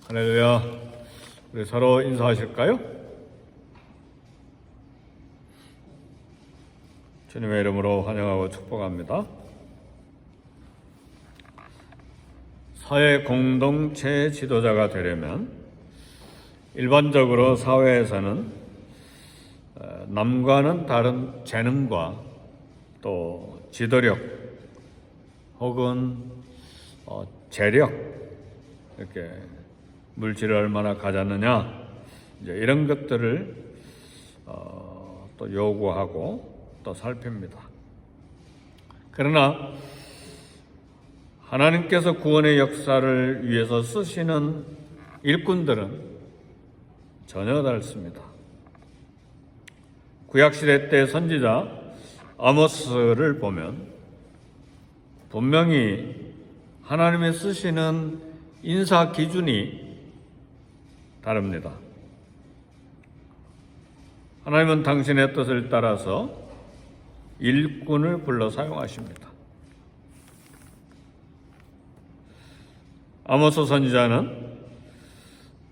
할렐루야. 우리 서로 인사하실까요? 주님의 이름으로 환영하고 축복합니다. 사회 공동체 지도자가 되려면 일반적으로 사회에서는 남과는 다른 재능과 또 지도력 혹은 재력, 이렇게 물질을 얼마나 가졌느냐, 이제 이런 것들을 또 요구하고 또 살핍니다. 그러나 하나님께서 구원의 역사를 위해서 쓰시는 일꾼들은 전혀 다릅니다. 구약시대 때 선지자 아모스를 보면 분명히 하나님의 쓰시는 인사 기준이 다릅니다. 하나님은 당신의 뜻을 따라서 일꾼을 불러 사용하십니다. 아모스 선지자는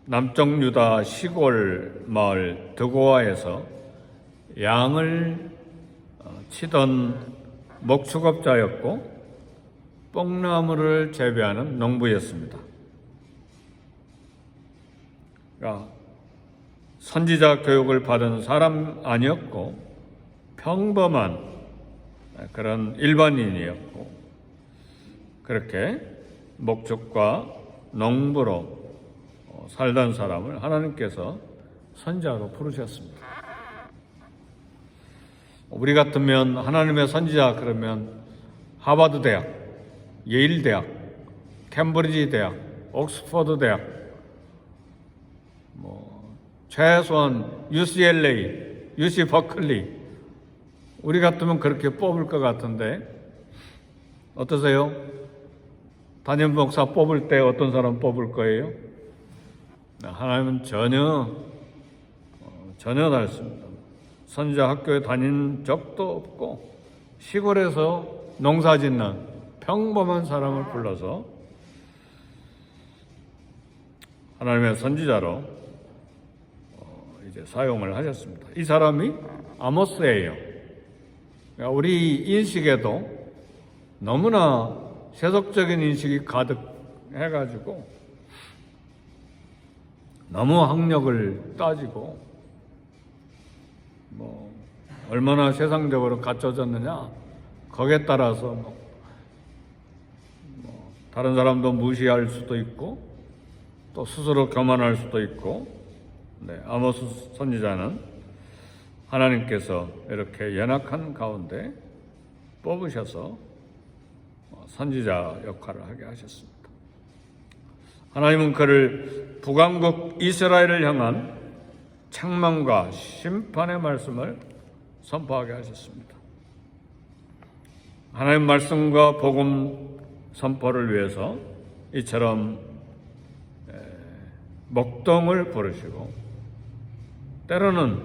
남쪽 유다 시골 마을 드고아에서 양을 치던 목축업자였고 뽕나무를 재배하는 농부였습니다. 그러니까 선지자 교육을 받은 사람 아니었고 평범한 그런 일반인이었고, 그렇게 목축과 농부로 살던 사람을 하나님께서 선지자로 부르셨습니다. 우리 같으면 하나님의 선지자 그러면 하버드 대학, 예일 대학, 캠브리지 대학, 옥스퍼드 대학, 최소한 UCLA, UC 버클리, 우리 같으면 그렇게 뽑을 것 같은데 어떠세요? 담임 목사 뽑을 때 어떤 사람 뽑을 거예요? 하나님은 전혀 다릅니다. 선지자 학교에 다닌 적도 없고 시골에서 농사 짓는 평범한 사람을 불러서 하나님의 선지자로 이제 사용을 하셨습니다. 이 사람이 아모스예요. 그러니까 우리 인식에도 너무나 세속적인 인식이 가득해가지고 너무 학력을 따지고 얼마나 세상적으로 갖춰졌느냐, 거기에 따라서 다른 사람도 무시할 수도 있고 또 스스로 교만할 수도 있고. 아모스 선지자는 하나님께서 이렇게 연약한 가운데 뽑으셔서 선지자 역할을 하게 하셨습니다. 하나님은 그를 북왕국 이스라엘을 향한 책망과 심판의 말씀을 선포하게 하셨습니다. 하나님 말씀과 복음 선포를 위해서 이처럼 목동을 부르시고, 때로는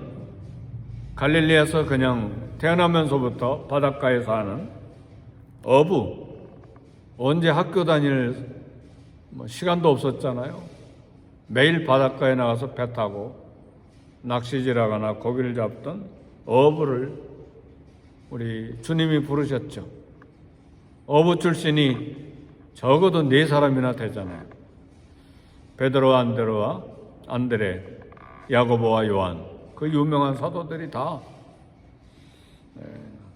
갈릴리에서 그냥 태어나면서부터 바닷가에 사는 어부, 언제 학교 다닐 시간도 없었잖아요. 매일 바닷가에 나가서 배 타고 낚시질하거나 고기를 잡던 어부를 우리 주님이 부르셨죠. 어부 출신이 적어도 4사람이나 되잖아요. 베드로, 안드레, 야고보와 요한, 그 유명한 사도들이 다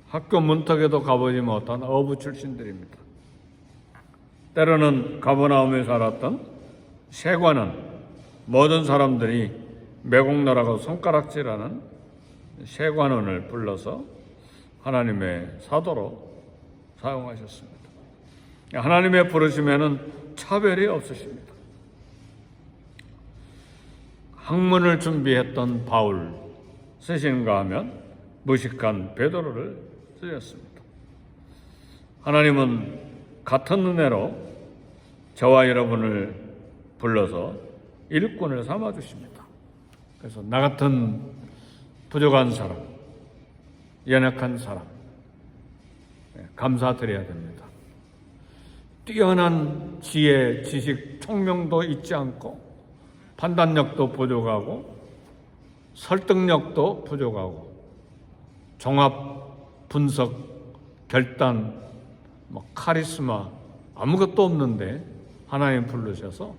학교 문턱에도 가보지 못한 어부 출신들입니다. 때로는 가버나움에 살았던 세관은 모든 사람들이 매국노라고 손가락질하는 세관원을 불러서 하나님의 사도로 사용하셨습니다. 하나님의 부르심에는 차별이 없으십니다. 학문을 준비했던 바울 쓰신가 하면 무식한 베드로를 쓰셨습니다. 하나님은 같은 은혜로 저와 여러분을 불러서 일꾼을 삼아주십니다. 그래서 나 같은 부족한 사람, 연약한 사람 감사드려야 됩니다. 뛰어난 지혜, 지식, 총명도 있지 않고 판단력도 부족하고 설득력도 부족하고 종합 분석, 결단, 카리스마 아무것도 없는데 하나님 부르셔서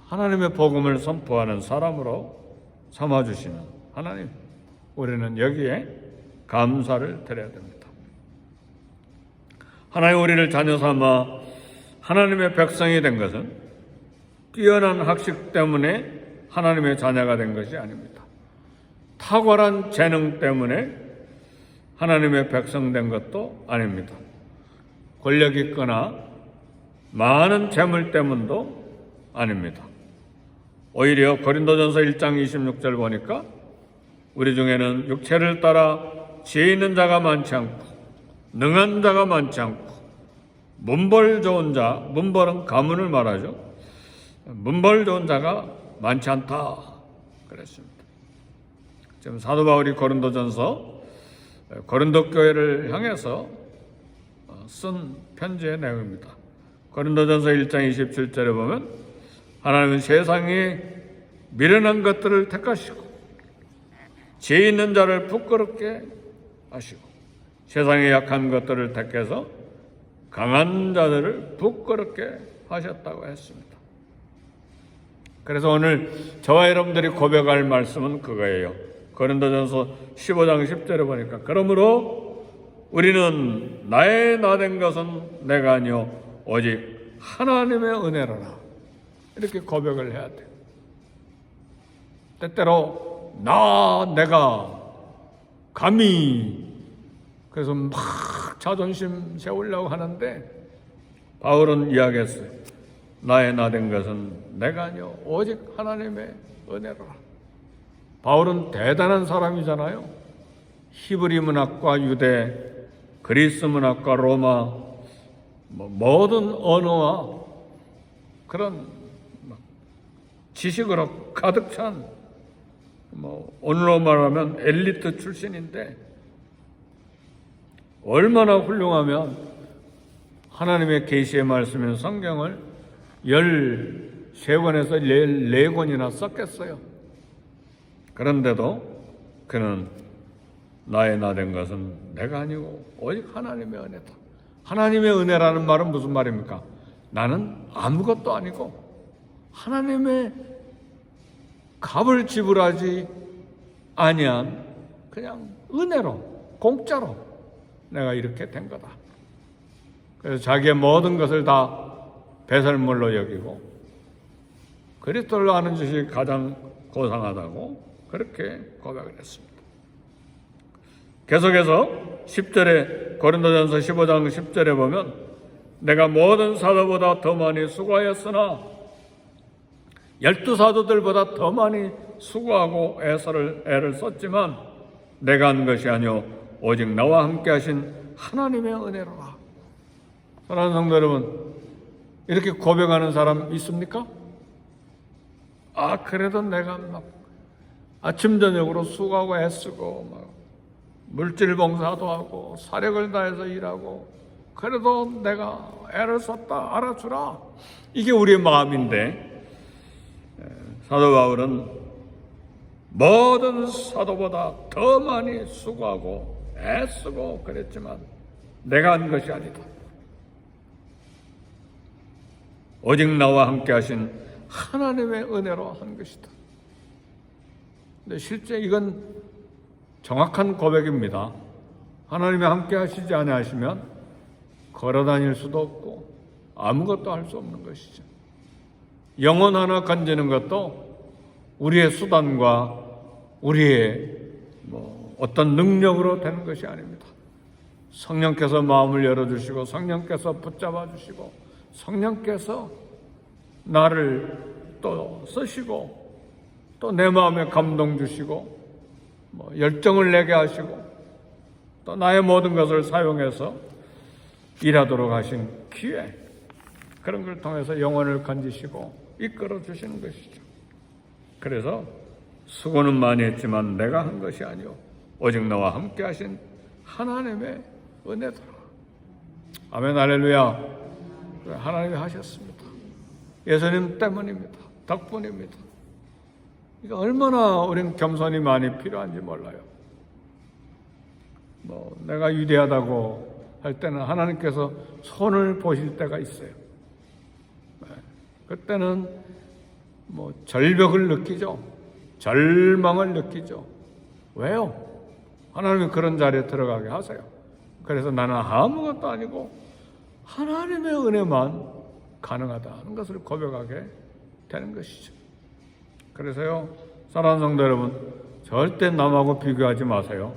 하나님의 복음을 선포하는 사람으로 삼아주시는 하나님, 우리는 여기에 감사를 드려야 됩니다. 하나님, 우리를 자녀 삼아 하나님의 백성이 된 것은 뛰어난 학식 때문에 하나님의 자녀가 된 것이 아닙니다. 탁월한 재능 때문에 하나님의 백성 된 것도 아닙니다. 권력 있거나 많은 재물 때문도 아닙니다. 오히려 고린도전서 1장 26절 보니까 우리 중에는 육체를 따라 지혜 있는 자가 많지 않고 능한 자가 많지 않고 문벌 좋은 자, 문벌은 가문을 말하죠. 문벌 좋은 자가 많지 않다 그랬습니다. 지금 사도 바울이 고린도전서 고린도 교회를 향해서 쓴 편지의 내용입니다. 고린도전서 1장 27절에 보면 하나님은 세상에 미련한 것들을 택하시고 지혜 있는 자를 부끄럽게 하시고 세상에 약한 것들을 택해서 강한 자들을 부끄럽게 하셨다고 했습니다. 그래서 오늘 저와 여러분들이 고백할 말씀은 그거예요. 고린도전서 15장 10절에 보니까 그러므로 우리는 나의 나된 것은 내가 아니요 오직 하나님의 은혜로라, 이렇게 고백을 해야 돼요. 때때로 내가 감히 그래서 막 자존심 세우려고 하는데 바울은 이야기했어요. 나의 나된 것은 내가 아니요 오직 하나님의 은혜로라. 바울은 대단한 사람이잖아요. 히브리 문학과 유대, 그리스 문학과 로마, 모든 언어와 그런 지식으로 가득 찬 오늘로 말하면 엘리트 출신인데 얼마나 훌륭하면 하나님의 계시의 말씀인 성경을 13권에서 14권이나 썼겠어요. 그런데도 그는 나의 나된 것은 내가 아니고 오직 하나님의 은혜다. 하나님의 은혜라는 말은 무슨 말입니까? 나는 아무것도 아니고 하나님의 값을 지불하지 아니한 그냥 은혜로, 공짜로 내가 이렇게 된 거다. 그래서 자기의 모든 것을 다 배설물로 여기고 그리스도를 아는 것이 가장 고상하다고 그렇게 고백을 했습니다. 계속해서 10절에 고린도전서 15장 10절에 보면 내가 모든 사도보다 더 많이 수고하였으나 12사도들보다 더 많이 수고하고 애를 썼지만 내가 한 것이 아니요 오직 나와 함께 하신 하나님의 은혜로라. 사랑하는 성도 여러분, 이렇게 고백하는 사람 있습니까? 그래도 내가 막 아침 저녁으로 수고하고 애쓰고 막 물질 봉사도 하고 사력을 다해서 일하고 그래도 내가 애를 썼다 알아주라. 이게 우리의 마음인데 사도 바울은 모든 사도보다 더 많이 수고하고 애쓰고 그랬지만 내가 한 것이 아니다. 오직 나와 함께 하신 하나님의 은혜로 한 것이다. 근데 실제 이건 정확한 고백입니다. 하나님이 함께 하시지 아니하시면 걸어다닐 수도 없고 아무것도 할 수 없는 것이죠. 영혼 하나 건지는 것도 우리의 수단과 우리의 어떤 능력으로 되는 것이 아닙니다. 성령께서 마음을 열어주시고 성령께서 붙잡아 주시고 성령께서 나를 또 쓰시고 또 내 마음에 감동 주시고 열정을 내게 하시고 또 나의 모든 것을 사용해서 일하도록 하신 기회, 그런 걸 통해서 영혼을 건지시고 이끌어 주시는 것이죠. 그래서 수고는 많이 했지만 내가 한 것이 아니오 오직 나와 함께 하신 하나님의 은혜다. 아멘, 할렐루야. 하나님이 하셨습니다. 예수님 때문입니다. 덕분입니다. 이게 얼마나 우린 겸손이 많이 필요한지 몰라요. 내가 위대하다고 할 때는 하나님께서 손을 보실 때가 있어요. 그때는 절벽을 느끼죠. 절망을 느끼죠. 왜요? 하나님이 그런 자리에 들어가게 하세요. 그래서 나는 아무것도 아니고 하나님의 은혜만 가능하다는 것을 고백하게 되는 것이죠. 그래서요, 사랑하는 성도 여러분, 절대 남하고 비교하지 마세요.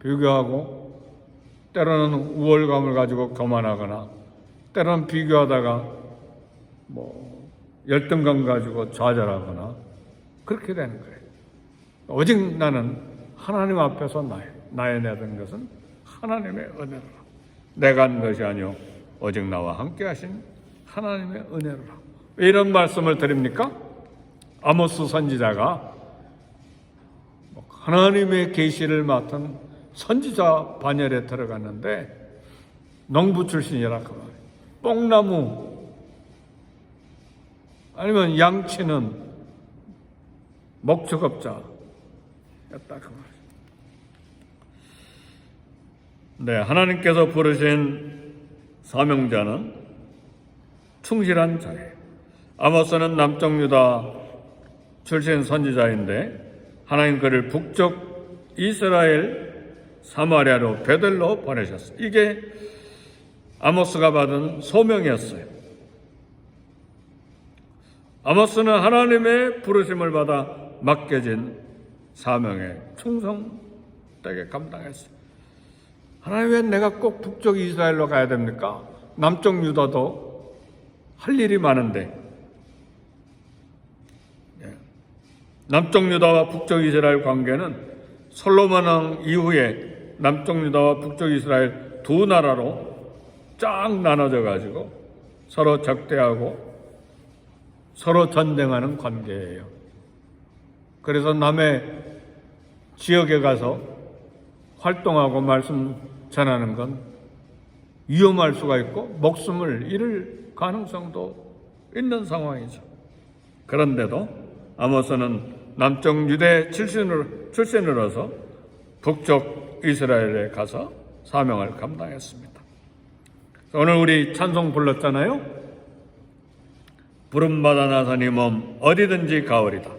비교하고 때로는 우월감을 가지고 교만하거나 때로는 비교하다가 열등감 가지고 좌절하거나 그렇게 되는 거예요. 오직 나는 하나님 앞에서 나의 내던 것은 하나님의 은혜로라. 내가 한 것이 아니요 오직 나와 함께 하신 하나님의 은혜로라. 왜 이런 말씀을 드립니까? 아모스 선지자가 하나님의 계시를 맡은 선지자 반열에 들어갔는데 농부 출신이라 그 말이에요. 뽕나무 아니면 양치는 목축업자였다 그 말이에요. 네, 하나님께서 부르신 사명자는 충실한 자예요. 아모스는 남쪽 유다 출신 선지자인데 하나님 그를 북쪽 이스라엘 사마리아로 베들로 보내셨어요. 이게 아모스가 받은 소명이었어요. 아모스는 하나님의 부르심을 받아 맡겨진 사명에 충성되게 감당했어요. 하나님 왜 내가 꼭 북쪽 이스라엘로 가야 됩니까? 남쪽 유다도 할 일이 많은데. 남쪽 유다와 북쪽 이스라엘 관계는 솔로몬 왕 이후에 남쪽 유다와 북쪽 이스라엘 두 나라로 쫙 나눠져 가지고 서로 적대하고 서로 전쟁하는 관계예요. 그래서 남의 지역에 가서 활동하고 말씀 전하는 건 위험할 수가 있고 목숨을 잃을 가능성도 있는 상황이죠. 그런데도 아모스는 남쪽 유대 출신으로서 북쪽 이스라엘에 가서 사명을 감당했습니다. 오늘 우리 찬송 불렀잖아요. 부름받아 나서니 몸 어디든지 가오리다.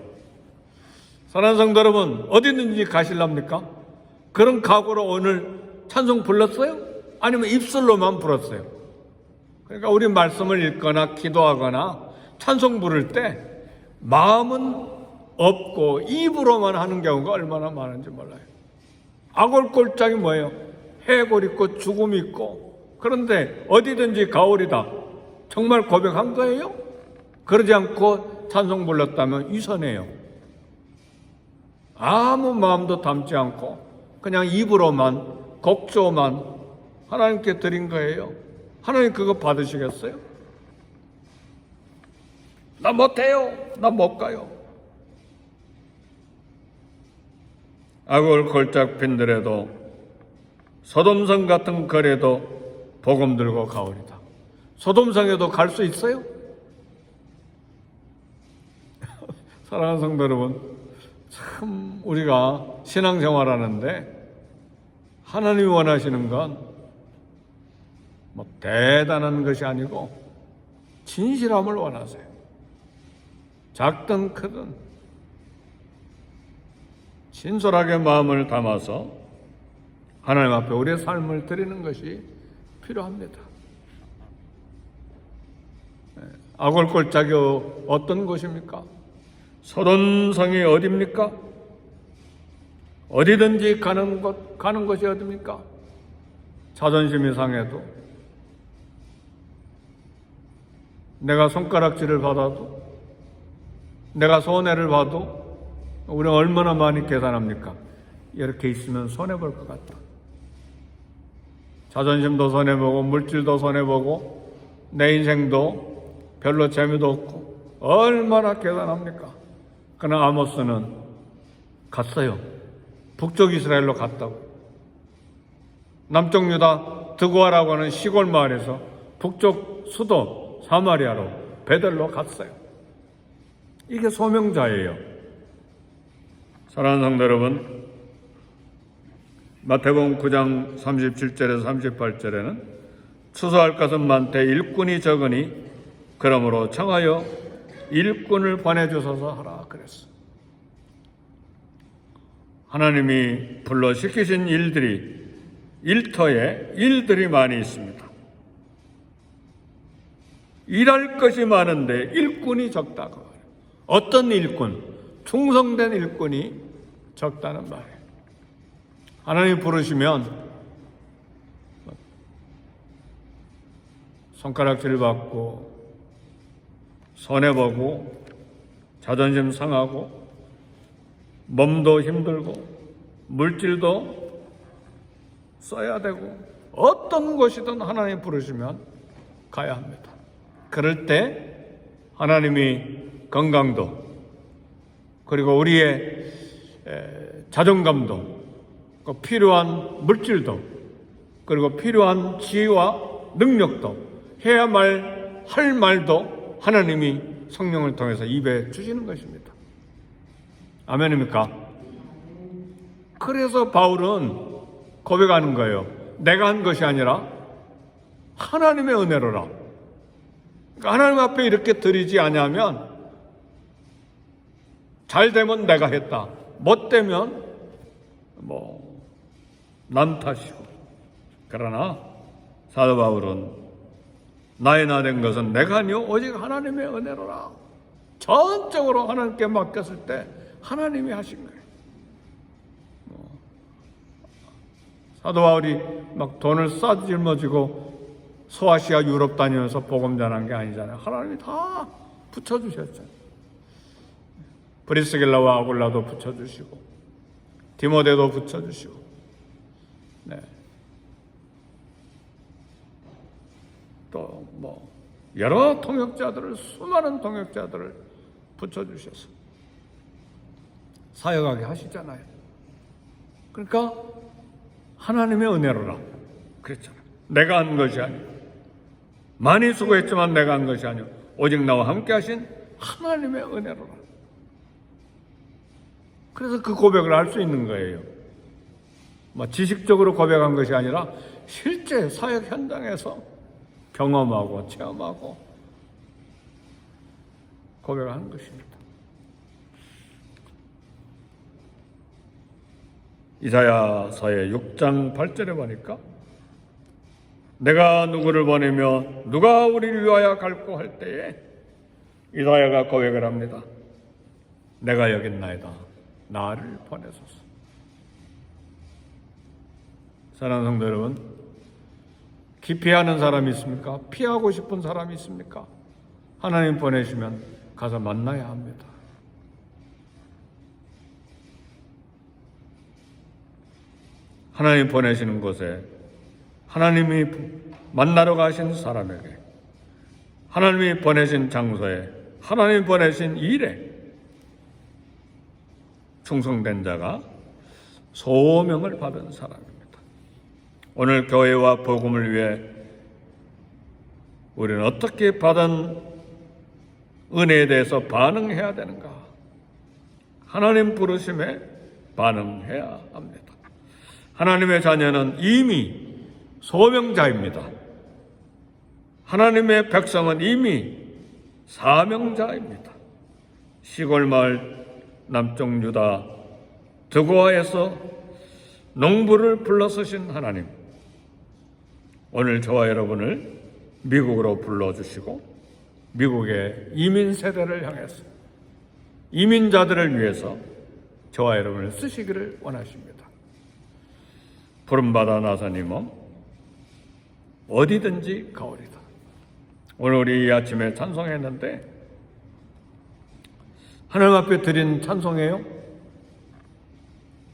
사랑하는 성도 여러분, 어디든지 가실랍니까? 그런 각오로 오늘 찬송 불렀어요? 아니면 입술로만 불었어요? 그러니까 우리 말씀을 읽거나 기도하거나 찬송 부를 때 마음은 없고 입으로만 하는 경우가 얼마나 많은지 몰라요. 아골골짝이 뭐예요? 해골 있고 죽음 있고. 그런데 어디든지 가오리다. 정말 고백한 거예요? 그러지 않고 찬송 불렀다면 위선해요. 아무 마음도 담지 않고 그냥 입으로만 곡조만 하나님께 드린 거예요. 하나님 그거 받으시겠어요? 나 못해요. 나 못 가요. 아골 골짝 핀들에도 소돔성 같은 거리에도 복음 들고 가오리다. 소돔성에도 갈 수 있어요? 사랑하는 성도 여러분, 참 우리가 신앙생활하는데 하나님이 원하시는 건 대단한 것이 아니고 진실함을 원하세요. 작든 크든 진솔하게 마음을 담아서 하나님 앞에 우리의 삶을 드리는 것이 필요합니다. 아골골짝이 어떤 곳입니까? 소돔성이 어디입니까? 어디든지 가는 곳이 어디입니까? 자존심이 상해도 내가 손가락질을 받아도 내가 손해를 봐도 우리는 얼마나 많이 계산합니까? 이렇게 있으면 손해볼 것 같다. 자존심도 손해보고 물질도 손해보고 내 인생도 별로 재미도 없고 얼마나 계산합니까? 그러나 아모스는 갔어요. 북쪽 이스라엘로 갔다고. 남쪽 유다 드고아라고 하는 시골 마을에서 북쪽 수도 사마리아로 베들로 갔어요. 이게 소명자예요. 사랑하는 성도 여러분, 마태복음 9장 37절에서 38절에는 추수할 것은 많되 일꾼이 적으니 그러므로 청하여 일꾼을 보내주소서 하라 그랬어. 하나님이 불러 시키신 일터에 일들이 많이 있습니다. 일할 것이 많은데 일꾼이 적다고. 어떤 일꾼? 충성된 일꾼이 적다는 말이에요. 하나님이 부르시면 손가락질 받고 손해보고 자존심 상하고 몸도 힘들고 물질도 써야 되고 어떤 곳이든 하나님 부르시면 가야 합니다. 그럴 때 하나님이 건강도 그리고 우리의 자존감도 필요한 물질도 그리고 필요한 지혜와 능력도 해야 할 말도 하나님이 성령을 통해서 입에 주시는 것입니다. 아멘입니까? 그래서 바울은 고백하는 거예요. 내가 한 것이 아니라 하나님의 은혜로라. 그러니까 하나님 앞에 이렇게 드리지 않으면 잘 되면 내가 했다. 못 되면 남 탓이고. 그러나 사도 바울은 나의 나 된 것은 내가 아니요 오직 하나님의 은혜로라. 전적으로 하나님께 맡겼을 때 하나님이 하신 거예요. 사도 바울이 막 돈을 싸질머지고 소아시아 유럽 다니면서 복음 전한 게 아니잖아요. 하나님이 다 붙여주셨잖아요. 브리스길라와 아굴라도 붙여주시고 디모데도 붙여주시고 또 여러 통역자들을 수많은 통역자들을 붙여주셔서 사역하게 하시잖아요. 그러니까 하나님의 은혜로라 그랬잖아요. 내가 한 것이 아니고 많이 수고했지만 내가 한 것이 아니고 오직 나와 함께 하신 하나님의 은혜로라. 그래서 그 고백을 할 수 있는 거예요. 지식적으로 고백한 것이 아니라 실제 사역 현장에서 경험하고 체험하고 고백하는 것입니다. 이사야서의 6장 8절에 보니까 내가 누구를 보내며 누가 우리를 위하여 갈고 할 때에 이사야가 고백을 합니다. 내가 여기 있나이다. 나를 보내소서. 사랑하는 성도 여러분, 기피하는 사람이 있습니까? 피하고 싶은 사람이 있습니까? 하나님 보내시면 가서 만나야 합니다. 하나님 보내시는 곳에 하나님이 만나러 가신 사람에게 하나님이 보내신 장소에 하나님이 보내신 일에 충성된 자가 소명을 받은 사람입니다. 오늘 교회와 복음을 위해 우리는 어떻게 받은 은혜에 대해서 반응해야 되는가? 하나님 부르심에 반응해야 합니다. 하나님의 자녀는 이미 소명자입니다. 하나님의 백성은 이미 사명자입니다. 시골 마을 남쪽 유다 드고아에서 농부를 불러서신 하나님, 오늘 저와 여러분을 미국으로 불러주시고 미국의 이민 세대를 향해서 이민자들을 위해서 저와 여러분을 쓰시기를 원하십니다. 부름받아 나사님은 어디든지 가오리다. 오늘 우리 이 아침에 찬송했는데 하나님 앞에 드린 찬송이에요.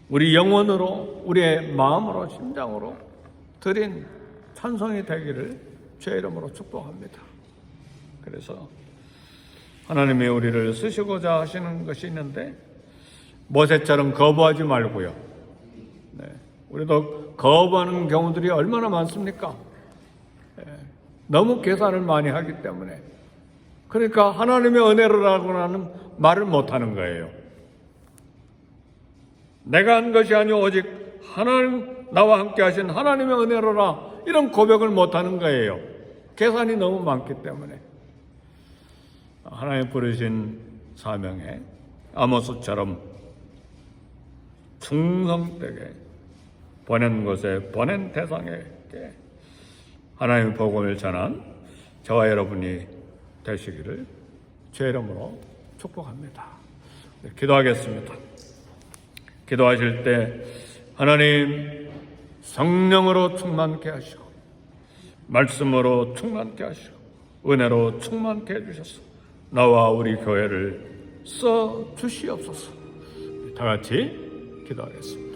우리 영혼으로, 우리의 마음으로, 심장으로 드린 찬송이 되기를 주의 이름으로 축복합니다. 그래서 하나님이 우리를 쓰시고자 하시는 것이 있는데 모세처럼 거부하지 말고요. 우리도 거부하는 경우들이 얼마나 많습니까? 너무 계산을 많이 하기 때문에 그러니까 하나님의 은혜로라고 하는 말을 못하는 거예요. 내가 한 것이 아니오 오직 하나님 나와 함께 하신 하나님의 은혜로라, 이런 고백을 못하는 거예요. 계산이 너무 많기 때문에. 하나님 부르신 사명에 아모스처럼 충성되게 보낸 곳에 보낸 대상에게 하나님의 복음을 전한 저와 여러분이 되시기를 주의 이름으로 축복합니다. 기도하겠습니다. 기도하실 때 하나님 성령으로 충만케 하시고 말씀으로 충만케 하시고 은혜로 충만케 해주셔서 나와 우리 교회를 써 주시옵소서. 다 같이 기도하겠습니다.